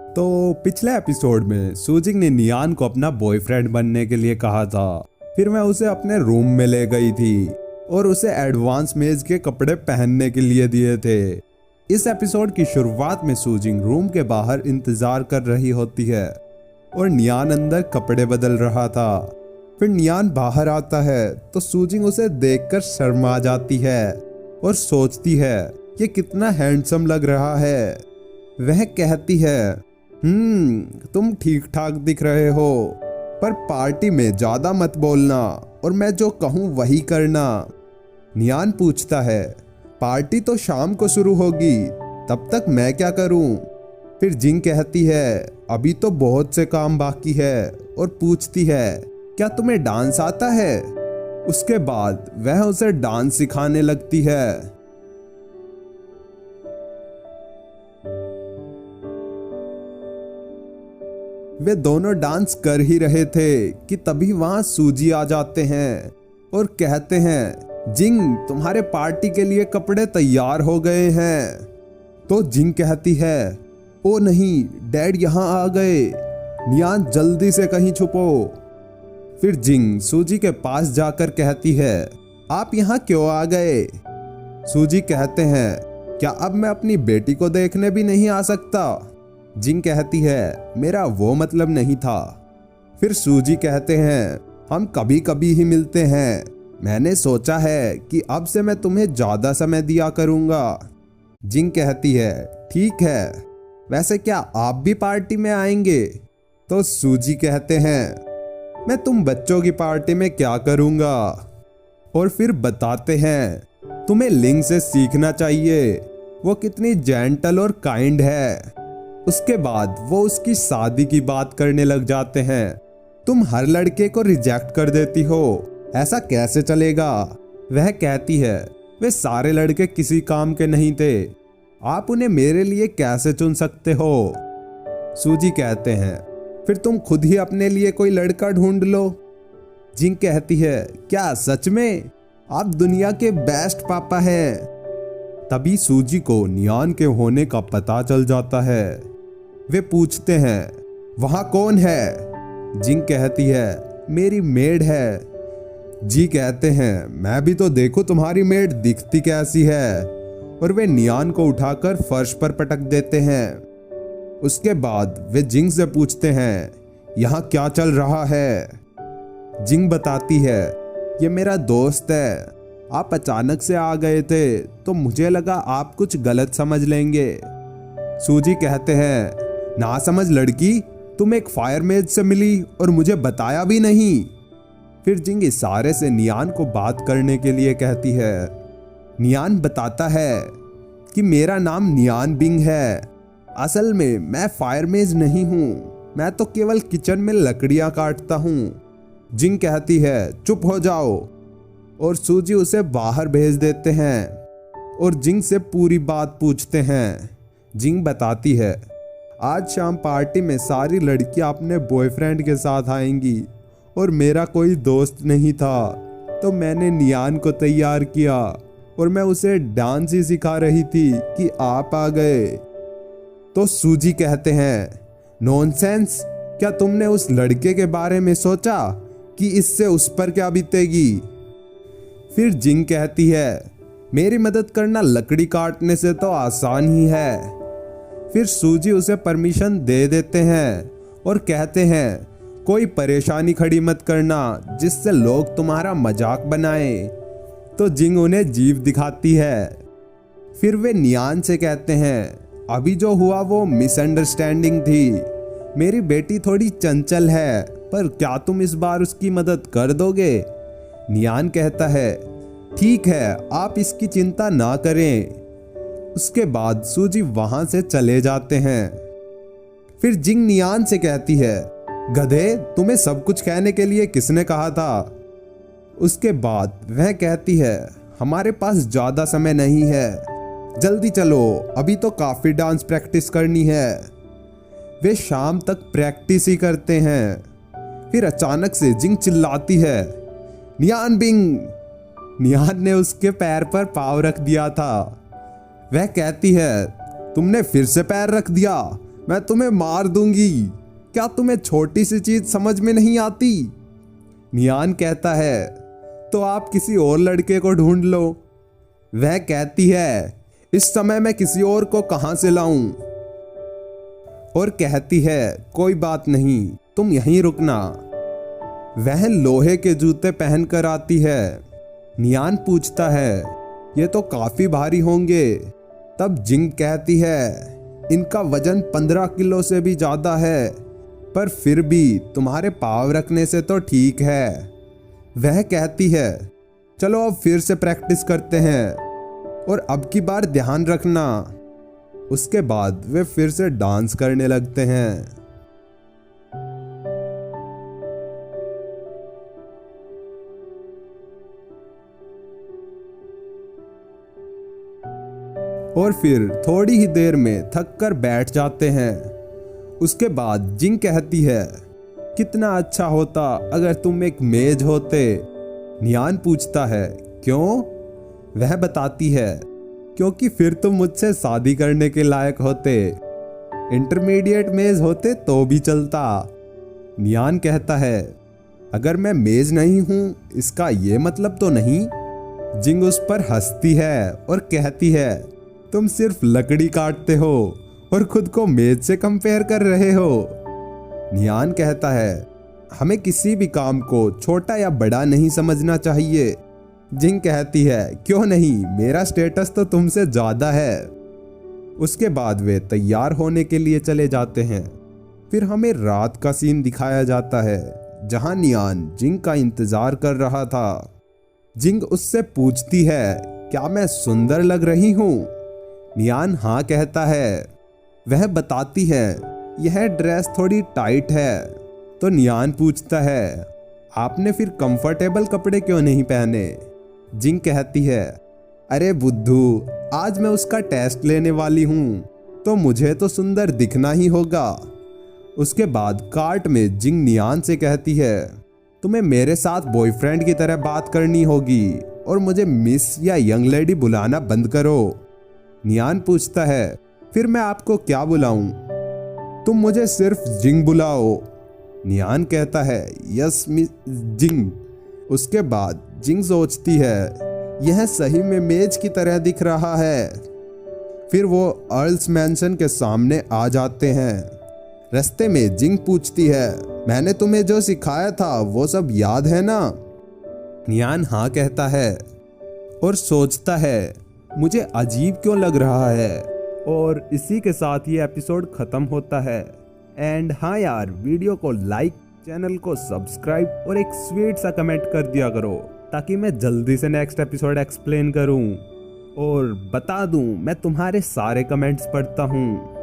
तो पिछले एपिसोड में सूजिंग ने नियान को अपना बॉयफ्रेंड बनने के लिए कहा था। फिर मैं उसे अपने रूम में ले गई थी और उसे एडवांस मेज के कपड़े पहनने के लिए दिए थे। इस एपिसोड की शुरुआत में सूजिंग रूम के बाहर इंतजार कर रही होती है और नियान अंदर कपड़े बदल रहा था। फिर नियान बाहर आता है तो सूजिंग उसे देखकर शर्मा जाती है और सोचती है कि कितना हैंडसम लग रहा है। वह कहती है, तुम ठीक ठाक दिख रहे हो, पर पार्टी में ज्यादा मत बोलना और मैं जो कहूँ वही करना। नियान पूछता है, पार्टी तो शाम को शुरू होगी, तब तक मैं क्या करूँ? फिर जिंग कहती है, अभी तो बहुत से काम बाकी है और पूछती है, क्या तुम्हें डांस आता है? उसके बाद वह उसे डांस सिखाने लगती है। वे दोनों डांस कर ही रहे थे कि तभी वहां सूजी आ जाते हैं और कहते हैं, जिंग तुम्हारे पार्टी के लिए कपड़े तैयार हो गए हैं। तो जिंग कहती है, ओ नहीं, डैड यहाँ आ गए, नियान जल्दी से कहीं छुपो। फिर जिंग सूजी के पास जाकर कहती है, आप यहाँ क्यों आ गए? सूजी कहते हैं, क्या अब मैं अपनी बेटी को देखने भी नहीं आ सकता? जिंग कहती है, मेरा वो मतलब नहीं था। फिर सूजी कहते हैं, हम कभी कभी ही मिलते हैं, मैंने सोचा है कि अब से मैं तुम्हें ज्यादा समय दिया करूंगा। जिंग कहती है, ठीक है, वैसे क्या आप भी पार्टी में आएंगे? तो सूजी कहते हैं, मैं तुम बच्चों की पार्टी में क्या करूंगा? और फिर बताते हैं, तुम्हें लिंग से सीखना चाहिए, वो कितनी जेंटल और काइंड है। उसके बाद वो उसकी शादी की बात करने लग जाते हैं। तुम हर लड़के को रिजेक्ट कर देती हो, ऐसा कैसे चलेगा? वह कहती है, वे सारे लड़के किसी काम के नहीं थे, आप उन्हें मेरे लिए कैसे चुन सकते हो? सूजी कहते हैं, फिर तुम खुद ही अपने लिए कोई लड़का ढूंढ लो। जिंग कहती है, क्या सच में? आप दुनिया के बेस्ट पापा हैं। तभी सूजी को नियान के होने का पता चल जाता है। वे पूछते हैं, वहां कौन है? जिंग कहती है, मेरी मेड है। जी कहते हैं, मैं भी तो देखूं तुम्हारी मेड दिखती कैसी है। और वे नियान को उठाकर फर्श पर पटक देते हैं। उसके बाद वे जिंग से पूछते हैं, यहाँ क्या चल रहा है? जिंग बताती है, ये मेरा दोस्त है, आप अचानक से आ गए थे तो मुझे लगा आप कुछ गलत समझ लेंगे। सूजी कहते हैं, ना समझ लड़की, तुम एक फायर मेज से मिली और मुझे बताया भी नहीं। फिर जिंग इशारे से नियान को बात करने के लिए कहती है। नियान बताता है कि मेरा नाम नियान बिंग है, असल में मैं फायर मेज नहीं हूँ, मैं तो केवल किचन में लकड़ियां काटता हूँ। जिंग कहती है, चुप हो जाओ, और सूजी उसे बाहर भेज देते हैं और जिंग से पूरी बात पूछते हैं। जिंग बताती है, आज शाम पार्टी में सारी लड़कियां अपने बॉयफ्रेंड के साथ आएंगी और मेरा कोई दोस्त नहीं था, तो मैंने नियान को तैयार किया और मैं उसे डांस ही सिखा रही थी कि आप आ गए। तो सूजी कहते हैं, नॉनसेंस, क्या तुमने उस लड़के के बारे में सोचा कि इससे उस पर क्या बीतेगी? फिर जिंग कहती है, मेरी मदद करना लकड़ी काटने से तो आसान ही है। फिर सूजी उसे परमिशन दे देते हैं और कहते हैं, कोई परेशानी खड़ी मत करना जिससे लोग तुम्हारा मजाक बनाए। तो जिंग उन्हें जीभ दिखाती है। फिर वे नियान से कहते हैं, अभी जो हुआ वो मिसअंडरस्टैंडिंग थी, मेरी बेटी थोड़ी चंचल है, पर क्या तुम इस बार उसकी मदद कर दोगे? नियान कहता है, ठीक है, आप इसकी चिंता ना करें। उसके बाद सूजी वहां से चले जाते हैं। फिर जिंग नियान से कहती है, गधे, तुम्हें सब कुछ कहने के लिए किसने कहा था? उसके बाद वह कहती है, हमारे पास ज्यादा समय नहीं है, जल्दी चलो, अभी तो काफी डांस प्रैक्टिस करनी है। वे शाम तक प्रैक्टिस ही करते हैं। फिर अचानक से जिंग चिल्लाती है, नियान बिंग। नियान ने उसके पैर पर पाँव रख दिया था। वह कहती है, तुमने फिर से पैर रख दिया, मैं तुम्हें मार दूंगी। क्या तुम्हें छोटी सी चीज समझ में नहीं आती? नियान कहता है, तो आप किसी और लड़के को ढूंढ लो। वह कहती है, इस समय मैं किसी और को कहां से लाऊं? और कहती है, कोई बात नहीं, तुम यहीं रुकना। वह लोहे के जूते पहनकर आती है। नियान पूछता है, ये तो काफी भारी होंगे। तब जिंग कहती है, इनका वजन 15 किलो से भी ज्यादा है, पर फिर भी तुम्हारे पाँव रखने से तो ठीक है। वह कहती है, चलो अब फिर से प्रैक्टिस करते हैं, और अब की बार ध्यान रखना। उसके बाद वे फिर से डांस करने लगते हैं। और फिर थोड़ी ही देर में थक कर बैठ जाते हैं। उसके बाद जिंग कहती है, कितना अच्छा होता अगर तुम एक मेज होते। नियान पूछता है, क्यों? वह बताती है, क्योंकि फिर तुम मुझसे शादी करने के लायक होते। इंटरमीडिएट मेज होते तो भी चलता। नियान कहता है, अगर मैं मेज नहीं हूं इसका ये मतलब तो नहीं। जिंग उस पर हंसती है और कहती है, तुम सिर्फ लकड़ी काटते हो और खुद को मेज से कंपेयर कर रहे हो। नियान कहता है, हमें किसी भी काम को छोटा या बड़ा नहीं समझना चाहिए। जिंग कहती है, क्यों नहीं, मेरा स्टेटस तो तुमसे ज्यादा है। उसके बाद वे तैयार होने के लिए चले जाते हैं। फिर हमें रात का सीन दिखाया जाता है, जहां नियान जिंग का इंतजार कर रहा था। जिंग उससे पूछती है, क्या मैं सुंदर लग रही हूं? नियान हाँ कहता है। वह बताती है, यह ड्रेस थोड़ी टाइट है। तो नियान पूछता है, आपने फिर कंफर्टेबल कपड़े क्यों नहीं पहने? जिंग कहती है, अरे बुद्धू, आज मैं उसका टेस्ट लेने वाली हूँ, तो मुझे तो सुंदर दिखना ही होगा। उसके बाद कार्ट में जिंग नियान से कहती है, तुम्हें मेरे साथ बॉयफ्रेंड की तरह बात करनी होगी और मुझे मिस या यंग लेडी बुलाना बंद करो। नियान पूछता है, फिर मैं आपको क्या बुलाऊं? तुम मुझे सिर्फ जिंग बुलाओ। नियान कहता है, यस मिस जिंग। उसके बाद जिंग सोचती है, यह सही में मेज की तरह दिख रहा है। फिर वो अर्ल्स मैंशन के सामने आ जाते हैं। रास्ते में जिंग पूछती है, मैंने तुम्हें जो सिखाया था वो सब याद है ना? नियान हाँ कहता है और सोचता है, मुझे अजीब क्यों लग रहा है। और इसी के साथ ये एपिसोड खत्म होता है। एंड हाँ यार, वीडियो को लाइक, चैनल को सब्सक्राइब और एक स्वीट सा कमेंट कर दिया करो, ताकि मैं जल्दी से नेक्स्ट एपिसोड एक्सप्लेन करूं और बता दूं मैं तुम्हारे सारे कमेंट्स पढ़ता हूं।